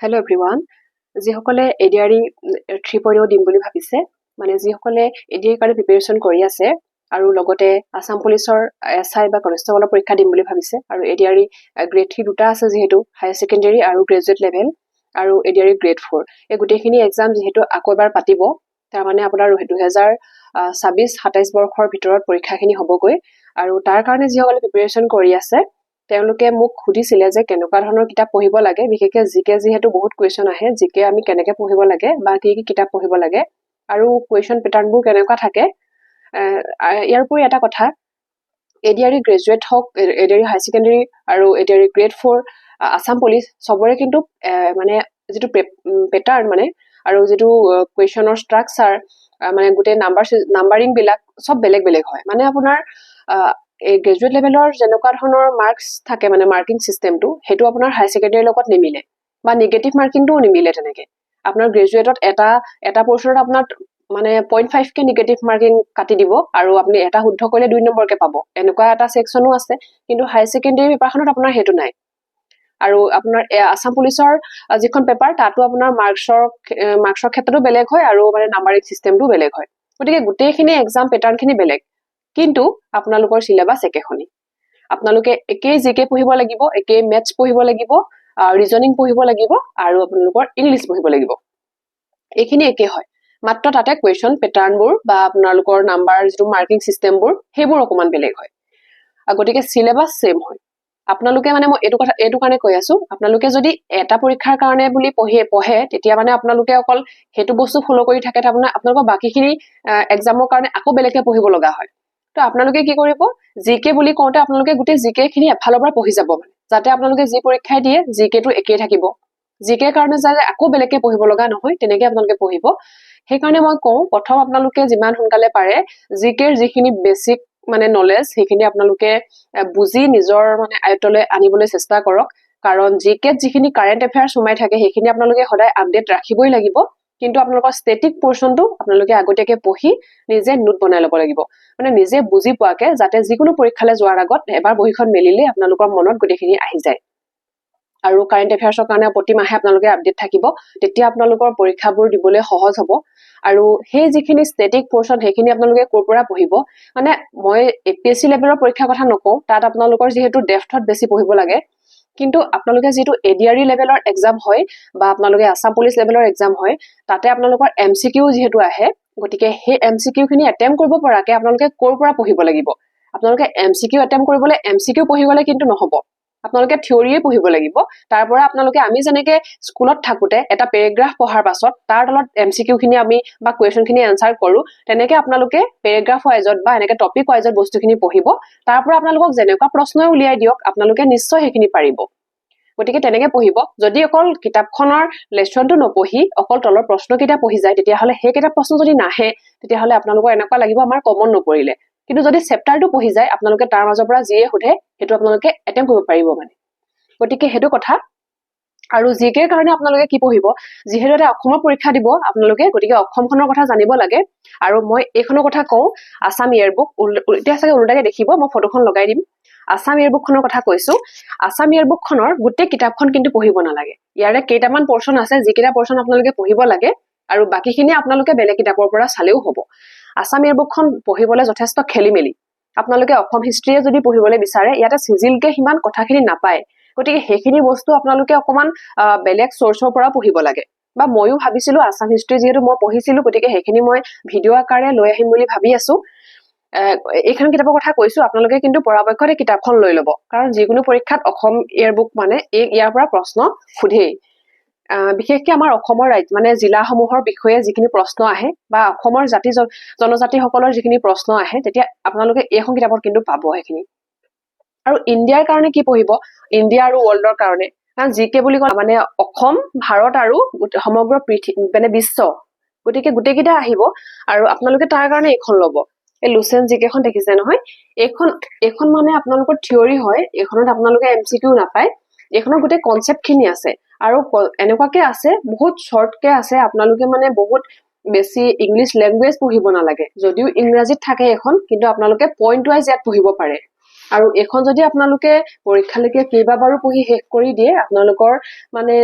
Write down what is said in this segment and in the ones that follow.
hello' everyone যিসকলে ADRE 3.0 দিম বুলি ভাবিছে মানে যিসকলে এডিআৰই কাৰণে প্ৰিপাৰেচন কৰি আছে আৰু লগতে আসাম পুলিচৰ এছআই বা কনষ্টেবলৰ পৰীক্ষা দিম বুলি ভাবিছে আৰু এডিআৰই গ্ৰেড 3 দুটা আছে যিহেতু হায়াৰ ছেকেণ্ডেৰী আৰু গ্ৰেজুৱেট লেভেল আৰু এডিআৰই গ্ৰেড 4 এই গোটেইখিনি এক্সাম যিহেতু আকৌ এবাৰ পাতিব তাৰমানে আপোনাৰ 2026-27 বৰ্ষৰ ভিতৰত পৰীক্ষাখিনি হ'বগৈ আৰু তাৰ কাৰণে যিসকলে প্ৰিপাৰেচন কৰি আছে তেওঁলোকে মোক সুধিছিলে যে কেনেকুৱা ধৰণৰ কিতাপ পঢ়িব লাগে বিশেষকৈ জিকে যিহেতু বহুত কুৱেশ্যন আহে জিকে আমি কেনেকৈ পঢ়িব লাগে বা কি কি কিতাপ পঢ়িব লাগে আৰু কুৱেশ্যন পেটাৰ্ণবোৰ কেনেকুৱা থাকে ইয়াৰ উপৰি এটা কথা এডিআৰই গ্ৰেজুৱেট হওক এডিআৰই হায়াৰ ছেকেণ্ডেৰী আৰু এডিআৰই গ্ৰেড 4 আসাম পুলিচ সবৰে কিন্তু মানে যিটো পেটাৰ্ণ মানে আৰু যিটো কুৱেশ্যনৰ ষ্ট্ৰাকচাৰ মানে গোটেই নাম্বাৰিং বিলাক সব বেলেগ বেলেগ হয় মানে আপোনাৰ এই গ্ৰেজুৱেট লেভেলৰ যেনেকুৱা ধৰণৰ মাৰ্কছ থাকে মানে মাৰ্কিং চিষ্টেমটো সেইটো আপোনাৰ হায়াৰ ছেকেণ্ডেৰীৰ লগত নিমিলে বা নিগেটিভ মাৰ্কিংটোও নিমিলে তেনেকে আপোনাৰ গ্ৰেজুৱেটত এটা পৰ্চনত আপোনাৰ মানে 0.5 কে নিগেটিভ মাৰ্কিং কাটি দিব আৰু আপুনি এটা শুদ্ধ কৰিলে 2 নম্বৰকে পাব এনেকুৱা এটা সেকশনো আছে কিন্তু হায়াৰ ছেকেণ্ডেৰী পেপাৰখনত আপোনাৰ হেতু নাই আৰু আপোনাৰ আসাম পুলিচৰ যিখন পেপাৰ তাতো আপোনাৰ মাৰ্কছৰ ক্ষেত্ৰতো বেলেগ হয় আৰু মানে নাম্বাৰিং চিষ্টেমটো বেলেগ হয় গতিকে গোটেইখিনি এক্সাম পেটাৰ্ণখিনি বেলেগ কিন্তু আপোনালোকৰ সিলেবাস একেখনি আপোনালোকে একেই জিকে পঢ়িব লাগিব একেই মেথছ পঢ়িব লাগিব ৰিজনিং পঢ়িব লাগিব আৰু আপোনালোকৰ ইংলিশ পঢ়িব লাগিব এইখিনি একে হয় মাত্ৰ তাতে কুৱেশ্যন পেটাৰ্ণবোৰ বা আপোনালোকৰ নাম্বাৰ যিটো মাৰ্কিং চিষ্টেমবোৰ সেইবোৰ অকমান বেলেগ হয় গতিকে সিলেবাস সেম হয় আপোনালোকে মানে মই এইটো কাৰণে কৈ আছো আপোনালোকে যদি এটা পৰীক্ষাৰ কাৰণে বুলি পঢ়ে তেতিয়া মানে আপোনালোকে অকল হেতু বস্তু ফলো কৰি থাকে তাৰমানে আপোনালোকৰ বাকিখিনি এক্সামৰ কাৰণে আকৌ বেলেগকে পঢ়িব লগা হয় তো আপোনালোকে কি কৰিব জিকে বুলি কওঁতে আপোনালোকে গোটেই জিকে খিনি এফালৰ পৰা পঢ়ি যাব মানে যাতে আপোনালোকে যি পৰীক্ষাই দিয়ে জিকেটো একেই থাকিব জিকে কাৰণে যাতে আকৌ বেলেগকে পঢ়িব লগা নহয় তেনেকে আপোনালোকে পঢ়িব সেইকাৰণে মই কওঁ প্ৰথম আপোনালোকে যিমান সোনকালে পাৰে জিকেৰ যিখিনি বেছিক মানে নলেজ সেইখিনি আপোনালোকে বুজি নিজৰ মানে আয়ত্তলৈ আনিবলৈ চেষ্টা কৰক কাৰণ জিকেত যিখিনি কাৰেণ্ট এফেয়াৰ্স সোমাই থাকে সেইখিনি আপোনালোকে সদায় আপডেট ৰাখিবই লাগিব কিন্তু আপোনালোকৰ ষ্টেটিক পৰ্চনটো আপোনালোকে আগতীয়াকে পঢ়ি নিজে নোট বনাই ল'ব লাগিব মানে নিজে বুজি পোৱাকে যাতে যিকোনো পৰীক্ষালৈ যোৱাৰ আগত এবাৰ বহিখন মেলিলে আপোনালোকৰ মনত গোটেইখিনি আহি যায় আৰু কাৰেণ্ট এফেয়াৰ্সৰ কাৰণে প্ৰতি মাহে আপোনালোকে আপডেট থাকিব তেতিয়া আপোনালোকৰ পৰীক্ষাবোৰ দিবলৈ সহজ হ'ব আৰু সেই যিখিনি ষ্টেটিক পৰ্চন সেইখিনি আপোনালোকে ক'ৰ পৰা পঢ়িব মানে মই এপিএসসি লেভেলৰ পৰীক্ষাৰ কথা নকওঁ তাত আপোনালোকৰ যিহেতু ডেফথত বেছি পঢ়িব লাগে কিন্তু আপোনালোকে যেটো এডিআৰই লেভেলৰ এক্সাম হয় বা আপোনালোকে আসাম পুলিচ লেভেলৰ এক্সাম হয় তাতে আপোনালোকৰ এমসিকিউ যেহেতু আহে গতিকে সেই এমসিকিউ খিনি এটেম্প কৰিব পৰাকে আপোনালোকে ক'ৰ পৰা পঢ়িব লাগিব আপোনালোকে এমসিকিউ এটেম্প কৰিবলৈ এমসিকিউ পঢ়িবলৈ কিন্তু নহব আপোনালোকে থিওৰিয়ে পঢ়িব লাগিব তাৰ পৰা আপোনালোকে আমি যেনেকে স্কুলত থাকোতে এটা পেৰাগ্ৰাফ পঢ়াৰ পাছত তাৰ তলত এমসিকিউ খিনি আমি বা কোৱেশ্চন খিনি আনসাৰ কৰো তেনেকে আপোনালোকে পেৰাগ্ৰাফ ওয়াইজত বা এনেকে টপিক ওয়াইজত বস্তুখিনি পঢ়িব তাৰ পৰা আপোনালোকক যেনেকুৱা প্ৰশ্নই উলিয়াই দিয়ক আপোনালোকে নিশ্চয় সেইখিনি পাৰিব গতিকে তেনেকে পঢ়িব যদি অকল কিতাপখনৰ লেসনটো নপঢ়ি অকল তলৰ প্ৰশ্ন কিটা পঢ়ি যায় তেতিয়া হলে সেই কিটা প্ৰশ্ন যদি নাহে তেতিয়া হলে আপোনালোকৰ এনেকুৱা লাগিব আমাৰ কমন নপৰিলে কিন্তু যদি চেপ্টাৰটো পঢ়ি যায় আপোনালোকে তাৰ মাজৰ পৰা যিয়ে সোধে হেতু আপোনালোকে এটেম্প কৰিব পাৰিব মানে গতিকে হেতু কথা আৰু জিকেৰ কাৰণে আপোনালোকে কি পঢ়িব যিহেতু এটা অসমৰ পৰীক্ষা দিব আপোনালোকে গতিকে অসমখনৰ কথা জানিব লাগে আৰু মই এইখনৰ কথা কওঁ আসাম ইয়াৰবুক এতিয়া চাগে উল্টাকে দেখিব মই ফটোখন লগাই দিম আসাম ইয়াৰবুকখনৰ কথা কৈছো আসাম ইয়াৰবুকখনৰ গোটেই কিতাপখন কিন্তু পঢ়িব নালাগে ইয়াৰে কেইটামান পৰ্চন আছে যিকেইটা পৰ্চন আপোনালোকে পঢ়িব লাগে আৰু বাকিখিনি আপোনালোকে বেলেগ কিতাপৰ পৰা চালেও হ'ব আসাম ইয়াৰবুকখন পঢ়িবলৈ যথেষ্ট খেলিমেলি আপোনালোকে অসম হিষ্ট্ৰীয়ে যদি পঢ়িবলৈ বিচাৰে ইয়াতে সিজিলকে হিমান কথাখিনি নাপায় গতিকে সেইখিনি বস্তু আপোনালোকে অকমান বেলেগ সোৰ্সৰ পৰা পঢ়িব লাগে বা ময়ো ভাবিছিলো আসাম হিষ্ট্ৰী যেহেতু মই পঢ়িছিলো গতিকে সেইখিনি মই ভিডিও আকাৰে লৈ আহিম বুলি ভাবি আছো এইখন কিতাপৰ কথা কৈছো আপোনালোকে কিন্তু পৰাপক্ষতে কিতাপখন লৈ ল'ব কাৰণ যিকোনো পৰীক্ষাত অসম ইয়াৰবুক মানে ইয়াৰ পৰা প্ৰশ্ন খুধেই বিশেষকৈ আমাৰ অসমৰ ৰাজ্য মানে জিলাসমূহৰ বিষয়ে যিখিনি প্ৰশ্ন আহে বা অসমৰ জাতি জনজাতিসকলৰ যিখিনি প্ৰশ্ন আহে তেতিয়া আপোনালোকে এইখন কিতাপত কিন্তু পাব সেইখিনি আৰু ইণ্ডিয়াৰ কাৰণে কি পঢ়িব ইণ্ডিয়া আৰু ওৱৰ্ল্ডৰ কাৰণে কাৰণ জিকে বুলি কয় মানে অসম ভাৰত আৰু সমগ্ৰ পৃথিৱী মানে বিশ্ব গতিকে গোটেইকেইটা আহিব আৰু আপোনালোকে তাৰ কাৰণে এইখন ল'ব এই লুচেন জিকেখন দেখিছে নহয় এইখন মানে আপোনালোকৰ থিওৰি হয় এইখনত আপোনালোকে এমসিকিউ নাপায় এইখনৰ গোটেই কনসেপ্ট খিনি আছে আৰু এনেকুৱাকে আছে বহুত শৰ্টকে আছে আপোনালোকে মানে বহুত বেছি ইংলিশ ল্যাঙ্গুৱেজ পঢ়িব নালাগে যদিও ইংৰাজীত থাকে এখন কিন্তু আপোনালোকে পইণ্ট ওয়াইজ ইয়াত পঢ়িব পাৰে আৰু এখন যদি আপোনালোকে পৰীক্ষালৈকে কেইবাবাৰো পঢ়ি শেষ কৰি দিয়ে আপোনালোকৰ মানে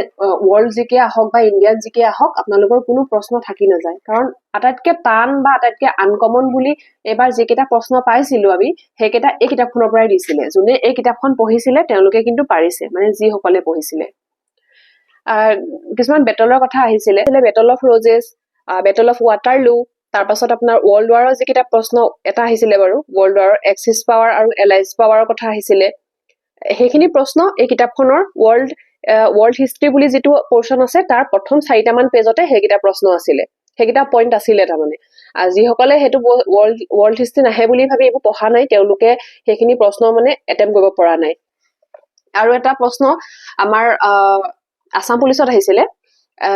ৱৰ্ল্ড জিকে আহক বা ইণ্ডিয়ান জিকে আহক আপোনালোকৰ কোনো প্ৰশ্ন থাকি নাযায় কাৰণ আটাইতকৈ টান বা আটাইতকৈ আনকমন বুলি এবাৰ যিকেইটা প্ৰশ্ন পাইছিলো আমি সেইকেইটা এই কিতাপখনৰ পৰাই দিছিলে যোনে এই কিতাপখন পঢ়িছিলে তেওঁলোকে কিন্তু পাৰিছে মানে যিসকলে পঢ়িছিলে কিছুমান বেটলৰ কথা আহিছিলে বেটল অফ ৰজেছ বেটল অফ ৱাটাৰলু তাৰপাছত আপোনাৰ ৱৰ্ল্ড ৱাৰৰ যিকেইটা প্ৰশ্ন এটা আহিছিলে বাৰু ৱৰ্ল্ড ৱাৰৰ এক্সিছ পাৱাৰ আৰু এলাইজ পাৱাৰৰ কথা আহিছিলে সেইখিনি প্ৰশ্ন এই কিতাপখনৰ ৱৰ্ল্ড হিষ্ট্ৰী বুলি যিটো পৰ্চন আছে তাৰ প্ৰথম 4টামান পেজতে সেইকেইটা প্ৰশ্ন আছিলে সেইকেইটা পইণ্ট আছিলে তাৰমানে যিসকলে সেইটো ৱৰ্ল্ড হিষ্ট্ৰী নাহে বুলি ভাবি এইবোৰ পঢ়া নাই তেওঁলোকে সেইখিনি প্ৰশ্ন মানে এটেম্প কৰিব পৰা নাই আৰু এটা প্ৰশ্ন আমাৰ আসাম পুলিচত আহিছিলে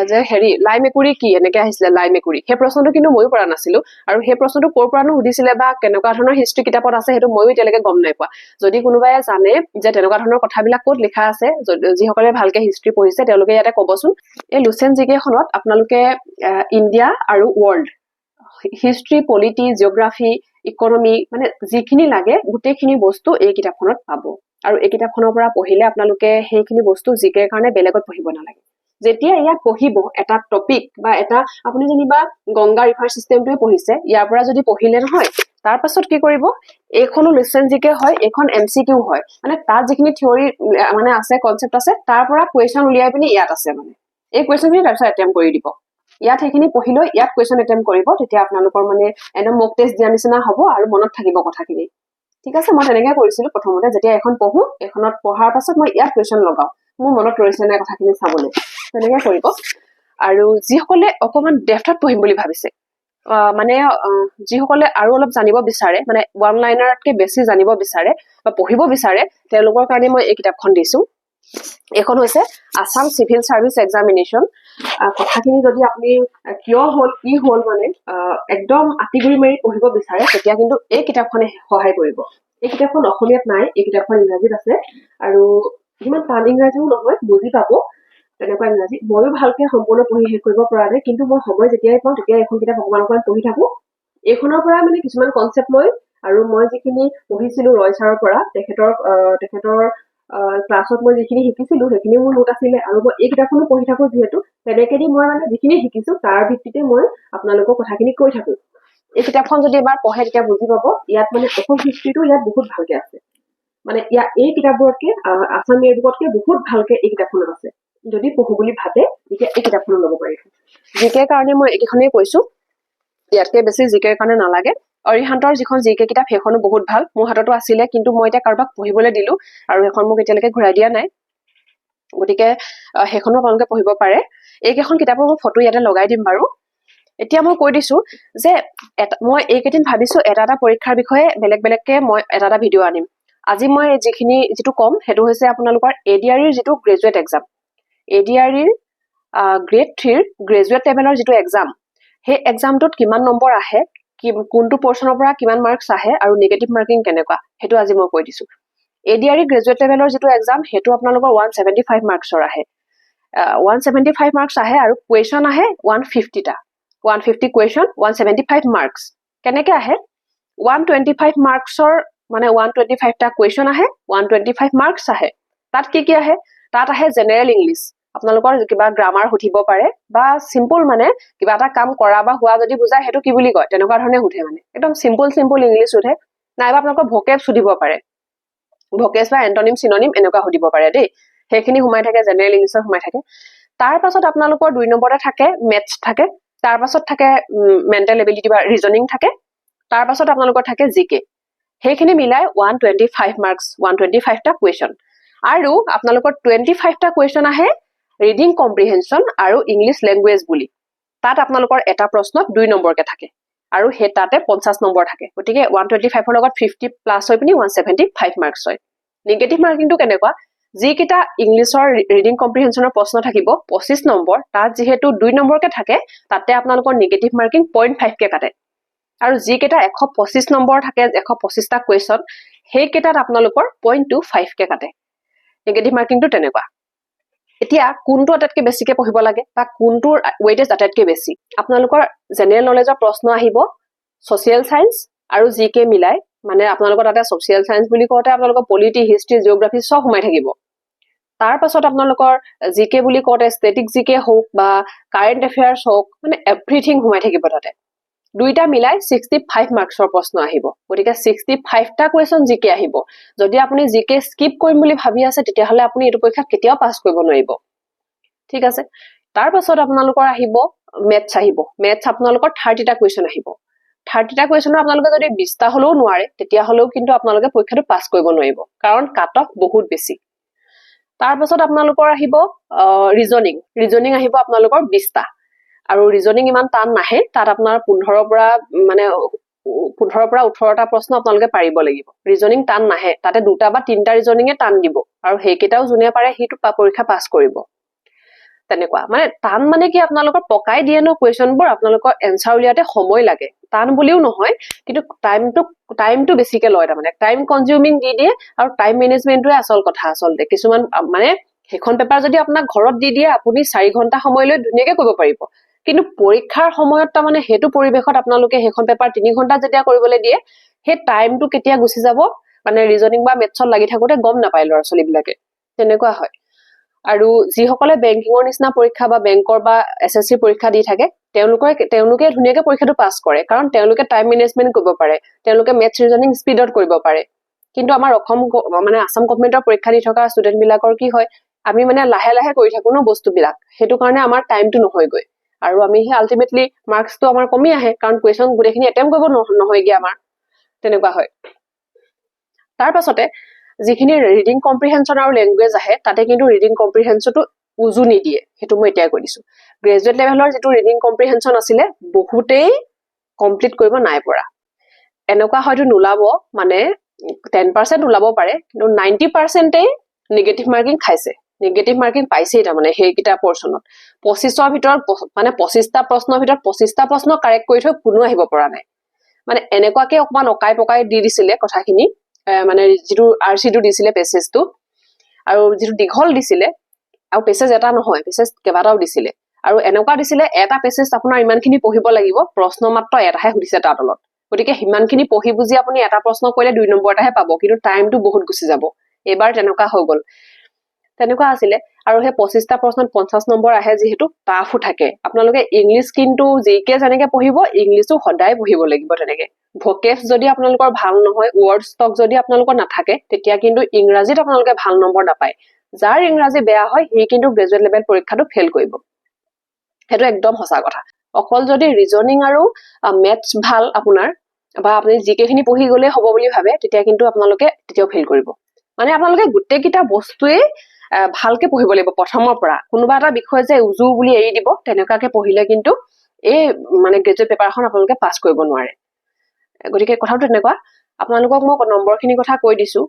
যে হেৰি লাই মেকুৰী কি এনেকে আহিছিলে লাই মেকুৰী সেই প্ৰশ্নটো কিন্তু ময়ো পৰা নাছিলো আৰু সেই প্ৰশ্নটো ক'ৰ পৰানো সুধিছিলে বা কেনেকুৱা ধৰণৰ হিষ্ট্ৰী কিতাপত আছে সেইটো ময়ো এতিয়ালৈকে গম নাই পোৱা যদি কোনোবাই জানে যে তেনেকুৱা ধৰণৰ কথাবিলাক ক'ত লিখা আছে যিসকলে ভালকে হিষ্ট্ৰী পঢ়িছে তেওঁলোকে ইয়াতে ক'বচোন এই লুচেন জিকেখনত আপোনালোকে ইণ্ডিয়া আৰু world history polity geography economy মানে যিখিনি লাগে গোটেইখিনি বস্তু এই কিতাপখনত পাব আৰু এই কিতাপখনৰ পৰা পঢ়িলে আপোনালোকে সেইখিনি বস্তু জিকেৰ কাৰণে বেলেগত পঢ়িব নালাগে যেতিয়া ইয়াক পঢ়িব এটা টপিক বা এটা আপুনি যেনিবা গংগা ৰিভাৰ চিষ্টেমটোৱে পঢ়িছে ইয়াৰ পৰা যদি পঢ়িলে নহয় তাৰ পাছত কি কৰিব এইখনো লিচেন জিকে হয় এইখন MCQ হয় মানে তাত যিখিনি থিয়ৰি মানে আছে কনচেপ্ট আছে তাৰ পৰা কুৱেশ্যন উলিয়াই পিনি ইয়াত আছে মানে এই কুৱেশ্যনখিনি তাৰপিছত এটেম্প কৰি দিব ইয়াত সেইখিনি পঢ়ি লৈ ইয়াত কুৱেশ্যন এটেম্প কৰিব তেতিয়া আপোনালোকৰ মানে একদম মক টেষ্ট দিয়া নিচিনা হ'ব আৰু মনত থাকিব কথাখিনি ঠিক আছে মই তেনেকৈ কৰিছিলো প্ৰথমতে যেতিয়া এখন পঢ়ো এখনত পঢ়াৰ পাছত মই ইয়াত কুৱেশ্যন লগাওঁ মোৰ মনত ৰৈছে নাই কথাখিনি চাবলৈ তেনেকৈ কৰিব আৰু যিসকলে অকণমান ডেফথত পঢ়িম বুলি ভাবিছে মানে যিসকলে আৰু অলপ জানিব বিচাৰে মানে ওৱান লাইনাৰতকৈ বেছি জানিব বিচাৰে বা পঢ়িব বিচাৰে তেওঁলোকৰ কাৰণে মই এই কিতাপখন দিছো এইখন হৈছে আসাম চিভিল চাৰ্ভিচ এক্সামিনেশ্যন কথাখিনি যদি আপুনি কিয় হ'ল কি হ'ল মানে একদম আঁতিগুৰি মাৰি পঢ়িব বিচাৰে তেতিয়া কিন্তু এই কিতাপখনে সহায় কৰিব এই কিতাপখন অসমীয়াত নাই এই কিতাপখন ইংৰাজীত আছে আৰু ইমান টান ইংৰাজীও নহয় বুজি পাব তেনেকুৱা ইংৰাজী ময়ো ভালকে সম্পূৰ্ণ পঢ়ি শেষ কৰিব পৰা নাই কিন্তু মই সময় যেতিয়াই পাওঁ তেতিয়া এখন কিতাপ অকণমান পঢ়ি থাকো এইখনৰ পৰা মানে কিছুমান কনচেপ্ট লৈ আৰু মই যিখিনি পঢ়িছিলো ৰয় ছাৰৰ পৰা তেখেতৰ ক্লাছত মই যিখিনি শিকিছিলো সেইখিনি মোৰ নোট আছিলে আৰু মই এই কিতাপখনো পঢ়ি থাকো যিহেতু তেনেকেদি মই মানে যিখিনি শিকিছো তাৰ ভিত্তিতে মই আপোনালোকৰ কথাখিনি কৈ থাকো এই কিতাপখন যদি এবাৰ পঢ়ে তেতিয়া বুজি পাব ইয়াত মানে অসম হিষ্ট্ৰীটো ইয়াত বহুত ভালকে আছে মানে এই কিতাপবোৰতকে আসাম ইয়েৰবুকতকে বহুত ভালকে এই কিতাপখনত আছে যদি পঢ়ো বুলি ভাবে তেতিয়া এই কিতাপখন ল'ব পাৰিব জিকেৰ কাৰণে মই এইকেইখনেই কৈছো ইয়াতকে বেছি জিকেৰ কাৰণে নালাগে অৰিহান্তৰ যিখন জিকে কিতাপ সেইখনো বহুত ভাল মোৰ হাততো আছিলে কিন্তু মই এতিয়া কাৰোবাক পঢ়িবলৈ দিলো আৰু সেইখন মোক এতিয়ালৈকে ঘূৰাই দিয়া নাই গতিকে সেইখনো আপোনালোকে পঢ়িব পাৰে এইকেইখন কিতাপৰ মই ফটো ইয়াতে লগাই দিম বাৰু এতিয়া মই কৈ দিছো যে মই এইকেইদিন ভাবিছো এটা পৰীক্ষাৰ বিষয়ে বেলেগ বেলেগকে মই এটা ভিডিঅ' আনিম আজি মই যিটো কম সেইটো হৈছে আপোনালোকৰ ADREৰ যিটো গ্ৰেজুৱেট এক্সাম ADREৰ গ্ৰেড 3ৰ গ্ৰেজুৱেট লেভেলৰ যিটো এক্সাম সেই এক্সামটোত কিমান নম্বৰ আহে কোনটো পৰ্চনৰ পৰা কিমান মাৰ্কছ আহে আৰু নিগেটিভ মাৰ্কিং কেনেকুৱা সেইটো আজি মই কৈ দিছো ADRE গ্ৰেজুৱেট লেভেলৰ যিটো এক্সাম সেইটো আপোনালোকৰ 175 মাৰ্কছৰ আহে 175 মাৰ্কছ আহে আৰু কুৱেশ্যন আহে 150টা 150 কুৱেশ্যন 175 মাৰ্কছ কেনেকৈ আহে 125 মাৰ্কছৰ মানে 125টা কুৱেশ্যন আহে 125 মাৰ্কছ আহে তাত কি আহে তাত আহে জেনেৰেল ইংলিছ আপোনালোকৰ কিবা গ্ৰামাৰ সুধিব পাৰে বা সিম্পল মানে কিবা এটা কাম কৰা বা হোৱা যদি বুজায় সেইটো কি বুলি কয় তেনেকুৱা ধৰণে সুধে মানে একদম সিম্পল ইংলিছ সুধে নাইবা আপোনালোকৰ ভোকেব সুধিব পাৰে ভোকেছ বা এন্টনিম চিননিম এনেকুৱা সুধিব পাৰে দেই সেইখিনি সোমাই থাকে জেনেৰেল ইংলিছত সোমাই থাকে তাৰ পাছত আপোনালোকৰ 2 নম্বৰতে থাকে মেথছ থাকে তাৰ পাছত থাকে মেণ্টেল এবিলিটি বা ৰিজনিং থাকে তাৰ পাছত আপোনালোকৰ থাকে জিকে সেইখিনি মিলাই 125 মাৰ্কছ 125টা কুৱেশ্যন আৰু আপোনালোকৰ 25টা কুৱেশ্যন আহে ৰিডিং কম্প্ৰিহেনশ্যন আৰু ইংলিছ লেংগুৱেজ বুলি তাত আপোনালোকৰ এটা প্ৰশ্নত 2 নম্বৰকে থাকে আৰু সেই তাতে 50 নম্বৰ থাকে গতিকে 125ৰ লগত 50 প্লাছ হৈ পিনি 175 মাৰ্কছ হয় নিগেটিভ মাৰ্কিংটো কেনেকুৱা যিকেইটা ইংলিছৰ ৰিডিং কম্প্ৰিহেনশ্যনৰ প্ৰশ্ন থাকিব 25 নম্বৰ তাত যিহেতু 2 নম্বৰকে থাকে তাতে আপোনালোকৰ নিগেটিভ মাৰ্কিং 0.5কে কাটে আৰু যিকেইটা 125 নম্বৰ থাকে 125টা কুৱেশ্যন সেইকেইটাত আপোনালোকৰ 0.25কে কাটে নিগেটিভ মাৰ্কিংটো তেনেকুৱা এতিয়া কোনটো আটাইতকৈ বেছিকে পঢ়িব লাগে বা কোনটোৰ ৱেইটেজ আটাইতকৈ বেছি আপোনালোকৰ জেনেৰেল নলেজৰ প্ৰশ্ন আহিব ছচিয়েল সায়েন্স আৰু জিকে মিলাই মানে আপোনালোকৰ তাতে ছ'চিয়েল সায়েন্স বুলি কওঁতে আপোনালোকৰ পলিটি হিষ্ট্ৰি জিঅ'গ্ৰাফি সব সোমাই থাকিব তাৰ পাছত আপোনালোকৰ জিকে বুলি কওঁতে ষ্টেটিক জিকে হওক বা কাৰেণ্ট এফেয়াৰ্ছ হওক মানে এভৰিথিং সোমাই থাকিব তাতে দুইটা মিলাই 65 মাৰ্কছৰ প্ৰশ্ন আহিব গতিকে 65টা কোৱেশ্যন জিকে আহিব যদি আপুনি জিকে স্কিপ কৰিম বুলি ভাবি আছে তেতিয়াহলে আপুনি এইটো পৰীক্ষা কেতিয়াও পাছ কৰিব নোৱাৰিব ঠিক আছে তাৰ পাছত আপোনালোকৰ আহিব মেথছ আহিব মেথছ আপোনালোকৰ 30টা কোৱেশ্যন আহিব 30টা কোৱেশ্যনৰ আপোনালোকে যদি 20টা হলেও নোৱাৰে তেতিয়াহলেও কিন্তু আপোনালোকে পৰীক্ষাটো পাছ কৰিব নোৱাৰিব কাৰণ কাট অফ বহুত বেছি তাৰ পাছত আপোনালোকৰ আহিব ৰিজনিং আহিব আপোনালোকৰ 20টা আৰু ৰিজনিং ইমান টান নাহে তাত আপোনাৰ 15 পৰা মানে 15 পৰা 18টা প্ৰশ্ন আপোনালোকে পাৰিব লাগিব ৰিজনিং টান নাহে তাতে দুটা বা তিনটা ৰিজনিঙে টান দিব আৰু হেকেটাও যোনে পাৰে হিটো পৰীক্ষা পাছ কৰিব তেনেকুৱা মানে টান মানে কি আপোনালোকৰ পকাই দিয়ে ন কোৱেশ্যনবোৰ আপোনালোকৰ এনসাৰ উলিয়াতে সময় লাগে টান বুলিও নহয় কিন্তু টাইমটো বেছিকে লয় তাৰমানে টাইম কনজিউমিং দি দিয়ে আৰু টাইম মেনেজমেন্টটোৱে আচল কথা আচলতে কিছুমান মানে হেখন পেপাৰ যদি আপোনাক ঘৰত দি দিয়ে আপুনি 4 ঘণ্টা সময় লৈ ধুনীয়াকে কৰিব পাৰিব কিন্তু পৰীক্ষাৰ সময়ত তাৰমানে হেতু পৰিবেশত আপোনালোকে হেখন পেপাৰ 3 ঘণ্টা যেতিয়া কৰিবলৈ দিয়ে হে টাইমটো কেতিয়া গুছি যাব মানে ৰিজনিং বা মেথছত লাগি থাকোতে গম নাপায় ল'ৰা ছোৱালী বিলাকে তেনেকুৱা হয় আৰু যিসকলে বেংকিংৰ নিচিনা পৰীক্ষা বা বেংকৰ বা এছএছসি পৰীক্ষা দি থাকে তেওঁলোকে ধুনীয়াকে পৰীক্ষাটো পাছ কৰে কাৰণ তেওঁলোকে টাইম মেনেজমেন্ট কৰিব পাৰে তেওঁলোকে মেথছ ৰিজনিং স্পিডত কৰিব পাৰে কিন্তু আমাৰ অসম মানে আসাম গভৰ্ণমেন্টৰ পৰীক্ষা দি থকা ষ্টুডেন্ট বিলাকৰ কি হয় আমি মানে লাহে লাহে কৰি থাকো ন বস্তুবিলাক হেতু কাৰণে আমাৰ টাইমটো নহয়গৈ আৰু আমি হে আলটিমেটলি মাৰ্কসটো আমাৰ কমি আহে কাৰণ কোৱেশ্যন গুটেখিনি এটেম্প কৰিব নহয়গে আমাৰ তেনেকুৱা হয় তাৰ পাছতে যিখিনি ৰিডিং কম্প্ৰিহেনশন আৰু ল্যাঙ্গুৱেজ আহে তাতে কিন্তু ৰিডিং কম্প্ৰিহেনশনটো উজু নিদিয়ে হেতু মই এতিয়া কৈ দিছো গ্ৰেজুৱেট লেভেলৰ যেটো ৰিডিং কম্প্ৰিহেনশন আছিলে বহুতেই কমপ্লিট কৰিব নাই পৰা এনেকুৱা হয়তো নুলাব মানে 10% ওলাব পাৰে কিন্তু 90%ই নেগেটিভ মাৰ্কিং খাইছে নেগেটিভ মাৰ্কিং পাইছেই তাৰমানে হেকিটা পৰ্চনত 25ৰ ভিতৰত মানে 25টা প্ৰশ্নৰ ভিতৰত 25টা প্ৰশ্ন কাৰেক্ট কৰি থৈ কোনো আহিব পৰা নাই মানে এনেকুৱাকে অকমান অকাই পকাই দি দিছিলে কথাখিনি মানে যেটো আৰসিটো দিছিলে পেছেজটো আৰু যেটো দীঘল দিছিলে আৰু পেছেজ এটা নহয় পেছেজ কেবাটাও দিছিলে আৰু এনেকুৱা দিছিলে এটা পেছেজ আপোনাৰ ইমানখিনি পঢ়িব লাগিব প্ৰশ্ন মাত্ৰ এটাহে সুধিছে তাৰ তলত গতিকে হিমানখিনি পঢ়ি বুজি আপুনি এটা প্ৰশ্ন কৰিলে 2 নম্বৰ এটাহে পাব কিন্তু টাইমটো বহুত গুছি যাব এবাৰ তেনেকুৱা হৈ গল তেনেকুৱা আছিলে আৰু হে 25টা প্ৰশ্নত 50 নম্বৰ আহে যেহেতু টাফও থাকে আপোনালোকে ইংলিশ কিন্তু জিকে জানেকে পঢ়িব ইংলিশও সদায় পঢ়িব লাগিব তেনেকে ভোকেব যদি আপোনালোকৰ ভাল নহয় ওয়াৰ্ড ষ্টক যদি আপোনালোকৰ নাথাকে তেতিয়া কিন্তু ইংৰাজীত আপোনালোকে ভাল নম্বৰ নাপায় যাৰ ইংৰাজী বেয়া হয় হে কিন্তু গ্ৰেজুৱেট লেভেল পৰীক্ষাটো ফেল কৰিব হেতু একদম সঁচা কথা অকল যদি ৰিজনিং আৰু মেথছ ভাল আপোনাৰ বা আপুনি জিকে খিনি পঢ়ি গলে হ'ব বুলি ভাবে তেতিয়া কিন্তু আপোনালোকে তেতিয়াও ফেল কৰিব মানে আপোনালোকে গুটেই কিটা বস্তুৱে ভালকে পঢ়িব লাগিব প্ৰথমৰ পৰা কোনোবা এটা বিষয় যে উজু বুলি এৰি দিব তেনেকুৱাকে পঢ়িলে কিন্তু এই মানে গ্ৰেজুৱেট পেপাৰখন আপোনালোকে পাছ কৰিব নোৱাৰে গতিকে কথাটো তেনেকুৱা আপোনালোকক মই নম্বৰখিনি কথা কৈ দিছো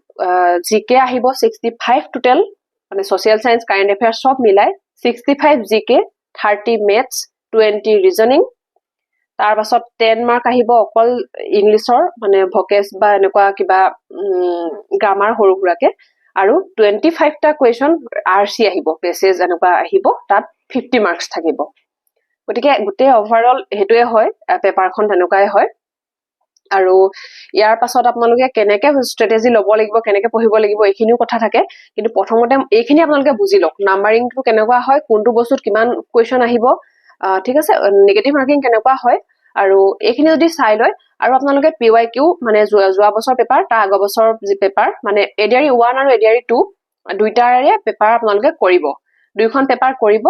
জিকে আহিব 65 টোটাল মানে সোশ্যাল সায়েন্স কাৰেন্ট এফেয়াৰ্স সব মিলাই 65 জিকে 30 মেথছ 20 ৰিজনিং তাৰ পাছত 10 মাৰ্ক আহিব অকল ইংলিশৰ মানে ভোকেছ বা এনেকুৱা কিবা গ্ৰামাৰ হৰু হুৰাকে আৰু 25টা কোৱেশ্যন আৰসি আহিব পেছেজ এনেকুৱা আহিব তাত 50 মাৰ্কস থাকিব গতিকে গুটে ওভাৰঅল হেতুৱে হয় পেপাৰখন তেনেকুৱাই হয় আৰু ইয়াৰ পাছত আপোনালোকে কেনেকে ষ্ট্ৰেটেজি ল'ব লাগিব কেনেকে পঢ়িব লাগিব এইখিনিও কথা থাকে কিন্তু প্ৰথমতে এইখিনি আপোনালোকে বুজি লওক নাম্বাৰিংটো কেনেকুৱা হয় কোনটো বস্তুত কিমান কোৱেশ্যন আহিব ঠিক আছে নেগেটিভ মাৰ্কিং কেনেকুৱা হয় আৰু এইখিনি যদি চাই লয় আৰু আপোনালোকে পিৱাইকিউ মানে যোৱা বছৰ পেপাৰ তা আগৰ বছৰ যি পেপাৰ মানে এডিআৰি 1 আৰু এডিআৰি 2 দুইটাৰে পেপাৰ আপোনালোকে কৰিব দুইখন পেপাৰ কৰিব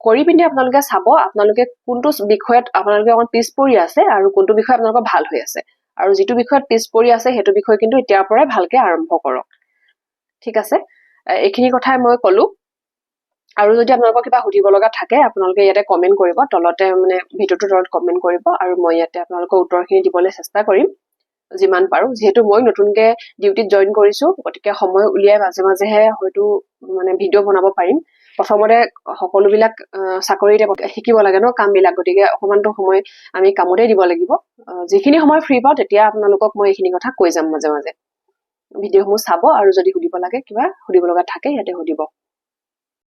কৰি পিনে আপোনালোকে চাব আপোনালোকে কোনটো বিষয়ত আপোনালোকে অকন পিছ পৰি আছে আৰু কোনটো বিষয় আপোনালোকৰ ভাল হৈ আছে আৰু যেটো বিষয়ত পিছ পৰি আছে হেতু বিষয় কিন্তু এতিয়াৰ পৰাই ভালকে আৰম্ভ কৰক ঠিক আছে এইখিনি কথাই মই কলো আৰু যদি আপোনালোকৰ কিবা সুধিব লগা থাকে আপোনালোকে ইয়াতে কমেন্ট কৰিব তলতে মানে ভিডিওটোৰ তলত কমেন্ট কৰিব আৰু মই ইয়াতে আপোনালোকৰ উত্তৰখিনি দিবলৈ চেষ্টা কৰিম যিমান পাৰো যেহেতু মই নতুনকে ডিউটিত জয়েন কৰিছো গতিকে সময় উলিয়াই মাজে মাজেহে হয়তো মানে ভিডিও বনাব পাৰিম প্ৰথমতে সকলোবিলাক চাকৰিতে শিকিব লাগে ন কামবিলাক গতিকে অকমানটো সময় আমি কামতে দিব লাগিব যিখিনি সময় ফ্ৰী পাও তেতিয়া আপোনালোকক মই এইখিনি কথা কৈ যাম মাজে মাজে ভিডিওসমূহ চাব আৰু যদি সুধিব লাগে কিবা সুধিব লগা থাকে ইয়াতে সুধিব